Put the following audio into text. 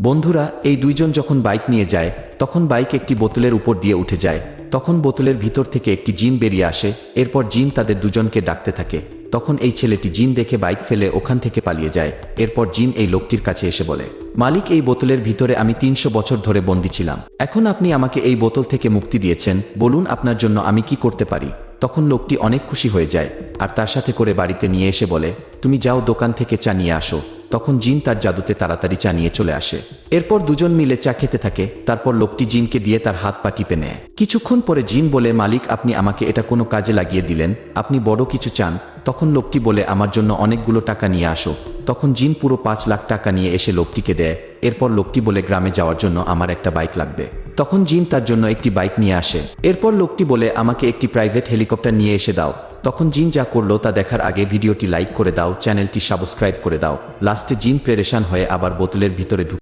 বন্ধুরা, এই দুইজন যখন বাইক নিয়ে যায় তখন বাইক একটি বোতলের উপর দিয়ে উঠে যায়। তখন বোতলের ভিতর থেকে একটি জিন বেরিয়ে আসে। এরপর জিন তাদের দুজনকে ডাকতে থাকে। তখন এই ছেলেটি জিন দেখে বাইক ফেলে ওখান থেকে পালিয়ে যায়। এরপর জিন এই লোকটির কাছে এসে বলে, মালিক, এই বোতলের ভিতরে আমি 300 বছর ধরে বন্দী ছিলাম। এখন আপনি আমাকে এই বোতল থেকে মুক্তি দিয়েছেন, বলুন আপনার জন্য আমি কি করতে পারি। তখন লোকটি অনেক খুশি হয়ে যায় আর তার সাথে করে বাড়িতে নিয়ে এসে বলে, তুমি যাও দোকান থেকে চা নিয়ে আসো। তখন জিন তার জাদুতে তাড়াতাড়ি চা নিয়ে চলে আসে। এরপর দুজন মিলে চা খেতে থাকে। তারপর লোকটি জিনকে দিয়ে তার হাত পা টিপে নেয়। কিছুক্ষণ পরে জিন বলে, মালিক, আপনি আমাকে এটা কোনো কাজে লাগিয়ে দিলেন, আপনি বড় কিছু চান। তখন লোকটি বলে, আমার জন্য অনেকগুলো টাকা নিয়ে আসো। তখন জিন পুরো 5 লাখ টাকা নিয়ে এসে লোকটিকে দেয়। এরপর লোকটি বলে, গ্রামে যাওয়ার জন্য আমার একটা বাইক লাগবে। তখন জিন তার জন্য একটি বাইক নিয়ে আসে। এরপর লোকটি বলে, আমাকে একটি প্রাইভেট হেলিকপ্টার নিয়ে এসে দাও। তখন জিন যা করলো তা দেখার আগে ভিডিওটি লাইক করে দাও, চ্যানেলটি সাবস্ক্রাইব করে দাও। লাস্টে জিন প্রেরেশান হয়ে আবার বোতলের ভিতরে ঢুকে